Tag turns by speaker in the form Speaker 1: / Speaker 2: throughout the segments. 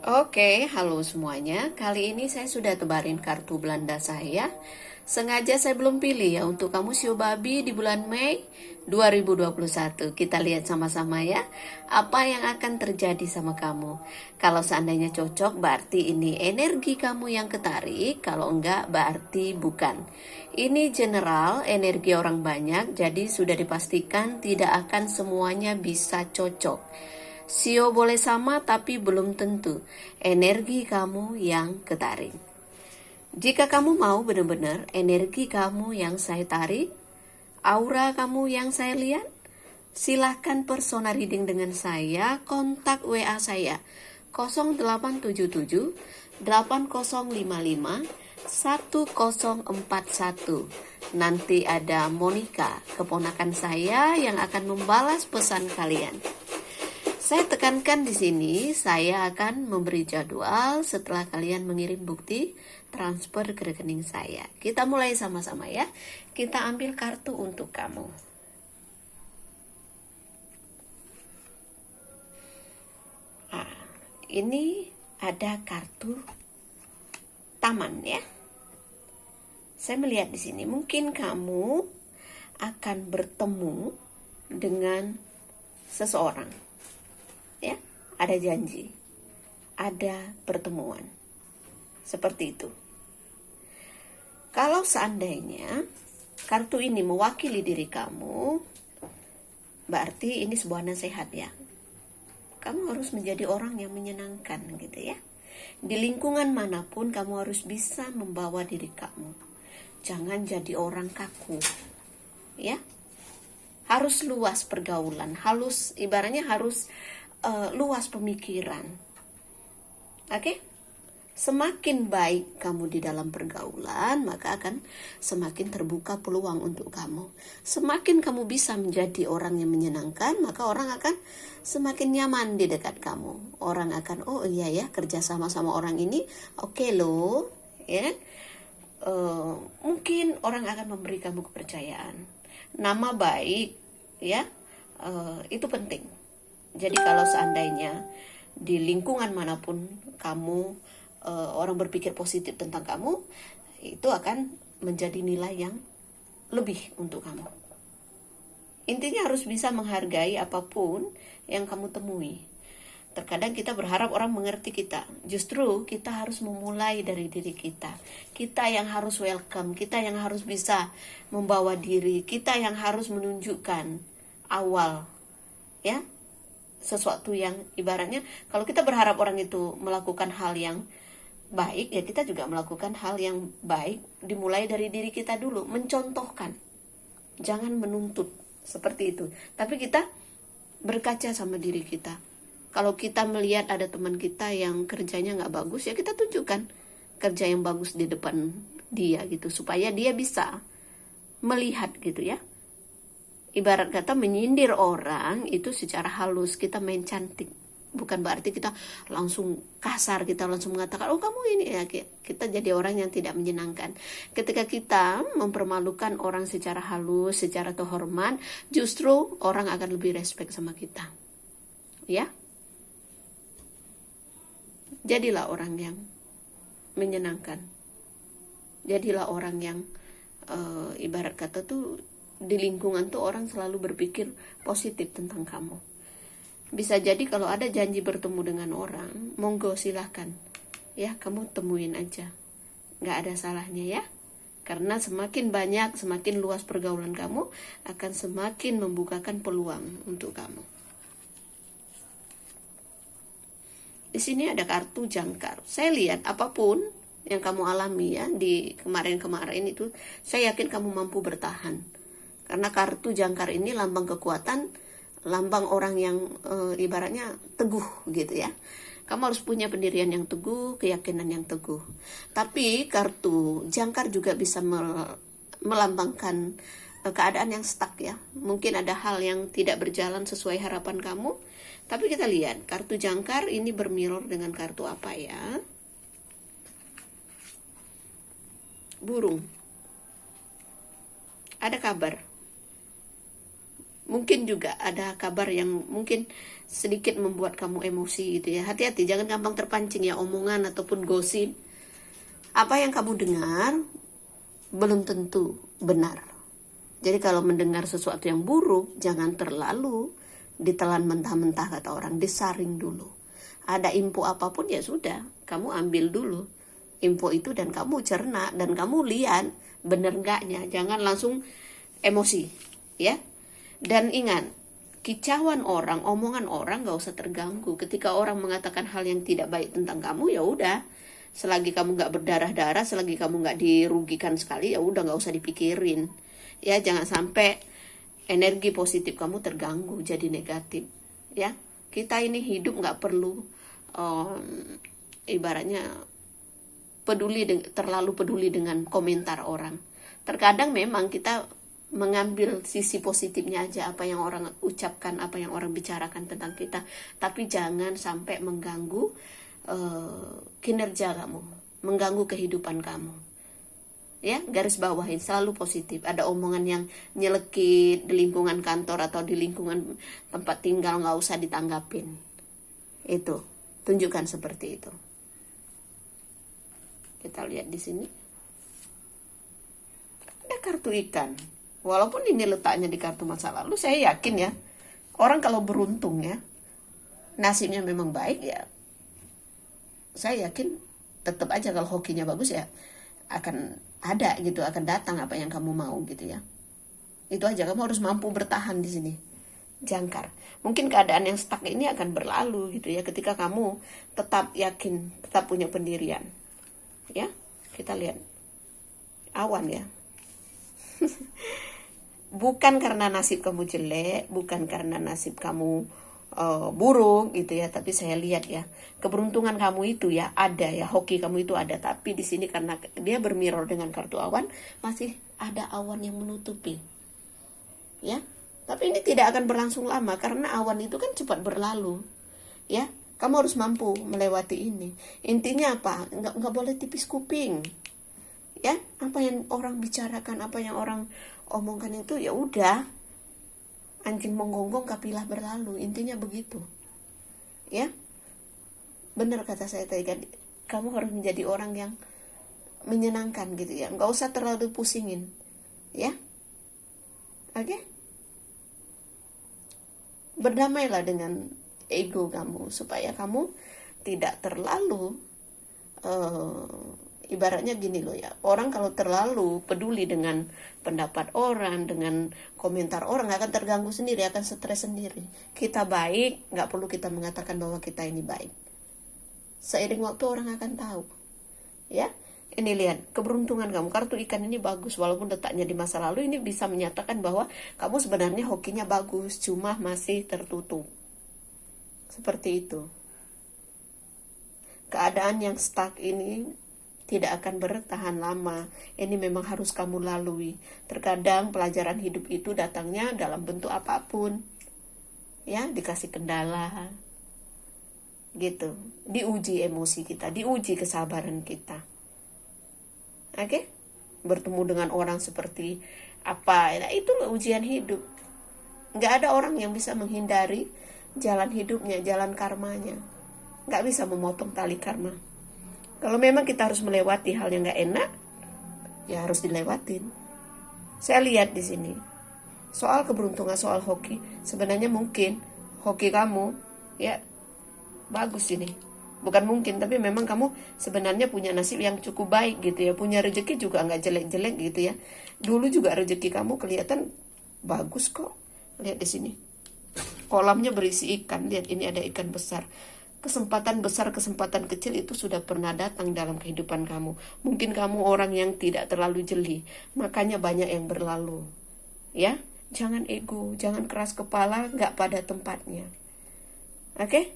Speaker 1: Oke, halo semuanya. Kali ini saya sudah tebarin kartu Belanda saya. Sengaja saya belum pilih ya untuk kamu Shio Babi di bulan Mei 2021. Kita lihat sama-sama ya, apa yang akan terjadi sama kamu. Kalau seandainya cocok, berarti ini energi kamu yang ketarik. Kalau enggak, berarti bukan. Ini general, energi orang banyak, jadi sudah dipastikan tidak akan semuanya bisa cocok. Sio boleh sama tapi belum tentu energi kamu yang ketarik. Jika kamu mau benar-benar energi kamu yang saya tarik, aura kamu yang saya lihat, silahkan persona reading dengan saya, kontak WA saya 0877 8055 1041. Nanti ada Monica, keponakan saya yang akan membalas pesan kalian. Saya tekankan di sini, saya akan memberi jadwal setelah kalian mengirim bukti transfer ke rekening saya. Kita mulai sama-sama ya. Kita ambil kartu untuk kamu. Nah, ini ada kartu taman ya. Saya melihat di sini, mungkin kamu akan bertemu dengan seseorang. Ya, ada janji, ada pertemuan, seperti itu. Kalau seandainya kartu ini mewakili diri kamu, berarti ini sebuah nasihat ya. Kamu harus menjadi orang yang menyenangkan gitu ya. Di lingkungan manapun kamu harus bisa membawa diri kamu. Jangan jadi orang kaku, ya. Harus luas pergaulan, ibaratnya harus luas pemikiran. Oke? Semakin baik kamu di dalam pergaulan, maka akan semakin terbuka peluang untuk kamu. Semakin kamu bisa menjadi orang yang menyenangkan, maka orang akan semakin nyaman di dekat kamu. Orang akan, oh iya ya, kerja sama orang ini, oke loh, ya. Mungkin orang akan memberi kamu kepercayaan. Nama baik, ya, itu penting. Jadi kalau seandainya di lingkungan manapun kamu orang berpikir positif tentang kamu, itu akan menjadi nilai yang lebih untuk kamu. Intinya harus bisa menghargai apapun yang kamu temui. Terkadang kita berharap orang mengerti kita. Justru kita harus memulai dari diri kita. Kita yang harus welcome, kita yang harus bisa membawa diri, kita yang harus menunjukkan awal, ya. Sesuatu yang ibaratnya kalau kita berharap orang itu melakukan hal yang baik, ya kita juga melakukan hal yang baik, dimulai dari diri kita dulu, mencontohkan, jangan menuntut seperti itu, tapi kita berkaca sama diri kita. Kalau kita melihat ada teman kita yang kerjanya nggak bagus, ya kita tunjukkan kerja yang bagus di depan dia gitu, supaya dia bisa melihat gitu ya. Ibarat kata menyindir orang itu secara halus, kita main cantik. Bukan berarti kita langsung kasar, kita langsung mengatakan, oh kamu ini ya. Kita jadi orang yang tidak menyenangkan. Ketika kita mempermalukan orang secara halus, secara terhormat, justru orang akan lebih respect sama kita. Ya? Jadilah orang yang menyenangkan. Jadilah orang yang ibarat kata tuh di lingkungan tuh orang selalu berpikir positif tentang kamu. Bisa jadi kalau ada janji bertemu dengan orang, monggo silahkan ya, kamu temuin aja, nggak ada salahnya ya. Karena semakin banyak, semakin luas pergaulan kamu, akan semakin membukakan peluang untuk kamu. Di sini ada kartu jangkar. Saya lihat apapun yang kamu alami ya di kemarin-kemarin itu, saya yakin kamu mampu bertahan. Karena kartu jangkar ini lambang kekuatan, lambang orang yang ibaratnya teguh gitu ya. Kamu harus punya pendirian yang teguh, keyakinan yang teguh. Tapi kartu jangkar juga bisa melambangkan keadaan yang stuck ya. Mungkin ada hal yang tidak berjalan sesuai harapan kamu. Tapi kita lihat, kartu jangkar ini bermirror dengan kartu apa ya? Burung. Ada kabar. mungkin juga ada kabar yang mungkin sedikit membuat kamu emosi gitu ya. Hati-hati, jangan gampang terpancing ya omongan ataupun gosip. Apa yang kamu dengar belum tentu benar. Jadi kalau mendengar sesuatu yang buruk, jangan terlalu ditelan mentah-mentah kata orang, disaring dulu. Ada info apapun ya sudah, kamu ambil dulu info itu dan kamu cerna dan kamu lihat bener enggaknya. Jangan langsung emosi, ya. Dan ingat, kicauan orang, omongan orang gak usah terganggu. Ketika orang mengatakan hal yang tidak baik tentang kamu, ya udah. Selagi kamu gak berdarah-darah, selagi kamu gak dirugikan sekali, ya udah gak usah dipikirin. Ya, jangan sampai energi positif kamu terganggu jadi negatif. Ya, kita ini hidup gak perlu ibaratnya terlalu peduli dengan komentar orang. Terkadang memang kita mengambil sisi positifnya aja, apa yang orang ucapkan, apa yang orang bicarakan tentang kita, tapi jangan sampai mengganggu kinerja kamu, mengganggu kehidupan kamu. Ya, garis bawahin selalu positif. Ada omongan yang nyelekit di lingkungan kantor atau di lingkungan tempat tinggal, nggak usah ditanggapin. Itu tunjukkan seperti itu. Kita lihat di sini ada kartu ikan. Walaupun ini letaknya di kartu masa lalu, saya yakin ya, orang kalau beruntung ya, nasibnya memang baik ya, saya yakin tetap aja kalau hokinya bagus ya akan ada gitu, akan datang apa yang kamu mau gitu ya. Itu aja, kamu harus mampu bertahan di sini. Jangkar. Mungkin keadaan yang stuck ini akan berlalu gitu ya, ketika kamu tetap yakin, tetap punya pendirian. Ya, kita lihat awan ya. Bukan karena nasib kamu jelek, bukan karena nasib kamu buruk gitu ya, tapi saya lihat ya, keberuntungan kamu itu ya ada ya, hoki kamu itu ada, tapi di sini karena dia bermirror dengan kartu awan, masih ada awan yang menutupi. Ya, tapi ini tidak akan berlangsung lama karena awan itu kan cepat berlalu. Ya, kamu harus mampu melewati ini. Intinya apa? Nggak boleh tipis kuping. Ya, apa yang orang bicarakan, apa yang orang omongkan itu ya udah, anjing menggonggong kapilah berlalu, intinya begitu. Ya, benar kata saya tadi kan, kamu harus menjadi orang yang menyenangkan gitu ya, nggak usah terlalu pusingin. Ya, oke. Berdamailah dengan ego kamu supaya kamu tidak terlalu ibaratnya gini loh ya, orang kalau terlalu peduli dengan pendapat orang, dengan komentar orang, akan terganggu sendiri, akan stres sendiri. Kita baik, nggak perlu kita mengatakan bahwa kita ini baik. Seiring waktu orang akan tahu. Ya, ini lihat keberuntungan kamu, kartu ikan ini bagus, walaupun letaknya di masa lalu, ini bisa menyatakan bahwa kamu sebenarnya hokinya bagus, cuma masih tertutup. Seperti itu. Keadaan yang stuck ini tidak akan bertahan lama. Ini memang harus kamu lalui. Terkadang pelajaran hidup itu datangnya dalam bentuk apapun. Ya, dikasih kendala. Gitu. Diuji emosi kita, diuji kesabaran kita. Oke? Bertemu dengan orang seperti apa? Nah, itu ujian hidup. Nggak ada orang yang bisa menghindari jalan hidupnya, jalan karmanya. Nggak bisa memotong tali karma. Kalau memang kita harus melewati hal yang nggak enak, ya harus dilewatin. Saya lihat di sini soal keberuntungan, soal hoki, sebenarnya mungkin hoki kamu ya bagus ini. Bukan mungkin, tapi memang kamu sebenarnya punya nasib yang cukup baik gitu ya, punya rezeki juga nggak jelek-jelek gitu ya. Dulu juga rezeki kamu kelihatan bagus kok. Lihat di sini, kolamnya berisi ikan. Lihat, ini ada ikan besar. Kesempatan besar, kesempatan kecil itu sudah pernah datang dalam kehidupan kamu. Mungkin kamu orang yang tidak terlalu jeli, makanya banyak yang berlalu. Ya, jangan ego, jangan keras kepala, nggak pada tempatnya. Oke?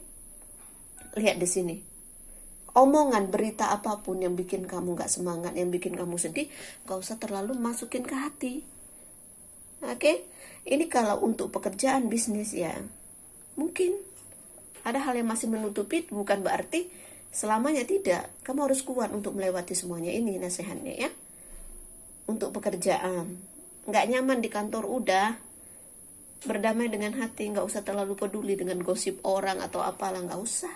Speaker 1: Lihat di sini. Omongan, berita apapun yang bikin kamu nggak semangat, yang bikin kamu sedih, nggak usah terlalu masukin ke hati. Oke? Ini kalau untuk pekerjaan bisnis ya, mungkin ada hal yang masih menutupi, bukan berarti selamanya tidak. Kamu harus kuat untuk melewati semuanya. Ini nasihatnya ya. Untuk pekerjaan, nggak nyaman di kantor udah, berdamai dengan hati, nggak usah terlalu peduli dengan gosip orang atau apalah, nggak usah.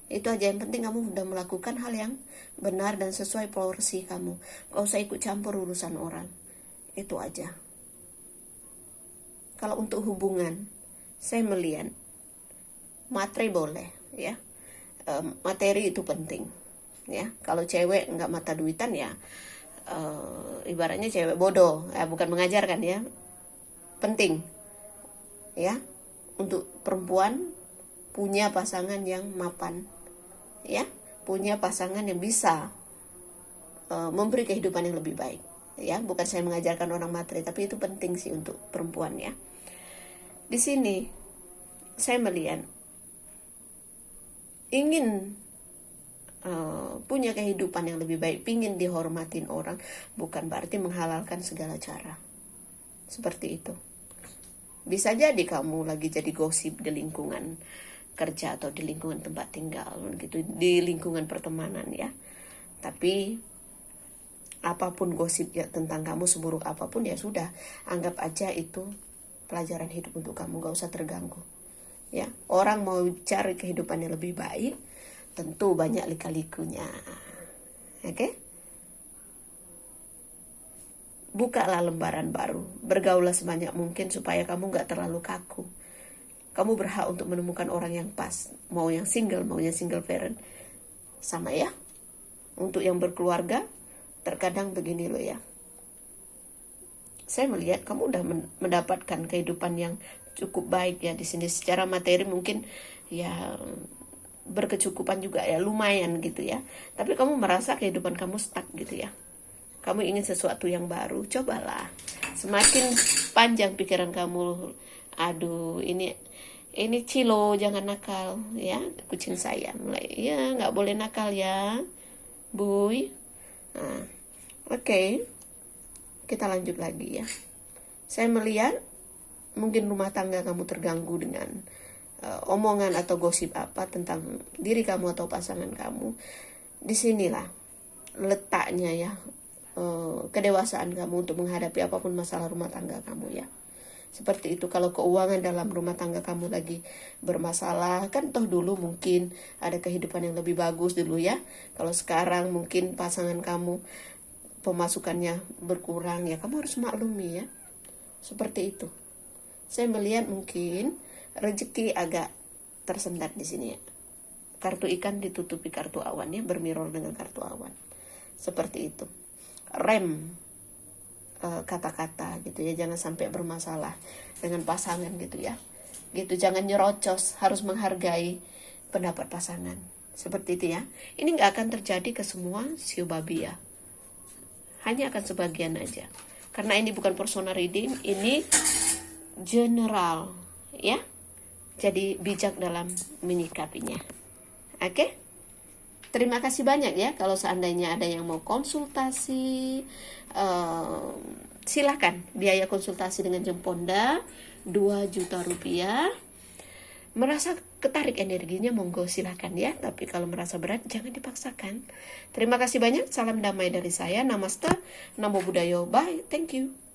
Speaker 1: Itu aja, yang penting kamu udah melakukan hal yang benar dan sesuai porsi kamu. Gak usah ikut campur urusan orang. Itu aja. Kalau untuk hubungan, saya melihat materi boleh, ya. Materi itu penting, ya. Kalau cewek nggak mata duitan, ya ibaratnya cewek bodoh, bukan mengajarkan, ya. Penting, ya, untuk perempuan punya pasangan yang mapan, ya, punya pasangan yang bisa memberi kehidupan yang lebih baik, ya. Bukan saya mengajarkan orang materi, tapi itu penting sih untuk perempuan, ya. Di sini saya melihat ingin punya kehidupan yang lebih baik, pingin dihormatin orang, bukan berarti menghalalkan segala cara. Seperti itu. Bisa jadi kamu lagi jadi gosip di lingkungan kerja atau di lingkungan tempat tinggal gitu, di lingkungan pertemanan, ya. Tapi apapun gosip ya tentang kamu, seburuk apapun, ya sudah, anggap aja itu pelajaran hidup untuk kamu, gak usah terganggu, ya. Orang mau cari kehidupan yang lebih baik, tentu banyak lika-likunya, oke? Bukalah lembaran baru, bergaulah sebanyak mungkin supaya kamu gak terlalu kaku. Kamu berhak untuk menemukan orang yang pas, mau yang single, mau yang single parent, sama, ya. Untuk yang berkeluarga, terkadang begini loh, ya. Saya melihat kamu udah mendapatkan kehidupan yang cukup baik, ya, di sini. Secara materi mungkin ya berkecukupan juga, ya, lumayan gitu, ya. Tapi kamu merasa kehidupan kamu stuck gitu, ya. Kamu ingin sesuatu yang baru, cobalah. Semakin panjang pikiran kamu, aduh ini Cilo jangan nakal, ya, kucing saya mulai, ya nggak boleh nakal, ya, Buy. Nah, oke. Kita lanjut lagi, ya. Saya melihat mungkin rumah tangga kamu terganggu dengan omongan atau gosip apa tentang diri kamu atau pasangan kamu. Disinilah letaknya, ya, kedewasaan kamu untuk menghadapi apapun masalah rumah tangga kamu, ya. Seperti itu. Kalau keuangan dalam rumah tangga kamu lagi bermasalah, kan toh dulu mungkin ada kehidupan yang lebih bagus dulu, ya. Kalau sekarang mungkin pasangan kamu pemasukannya berkurang, ya kamu harus maklumi, ya. Seperti itu. Saya melihat mungkin rezeki agak tersendat di sini, ya. Kartu ikan ditutupi kartu awan, ya, bermirror dengan kartu awan. Seperti itu. Rem kata-kata gitu, ya, jangan sampai bermasalah dengan pasangan gitu, ya. Gitu, jangan nyerocos, harus menghargai pendapat pasangan. Seperti itu, ya. Ini nggak akan terjadi ke semua sio babi, ya. Hanya akan sebagian aja. Karena ini bukan personal reading, ini general, ya. Jadi bijak dalam menyikapinya. Oke? Terima kasih banyak, ya. Kalau seandainya ada yang mau konsultasi, silakan. Biaya konsultasi dengan Jemponda 2 juta rupiah. Merasa ketarik energinya, monggo silakan, ya. Tapi kalau merasa berat, jangan dipaksakan. Terima kasih banyak. Salam damai dari saya. Namaste. Namo Buddhaya. Bye. Thank you.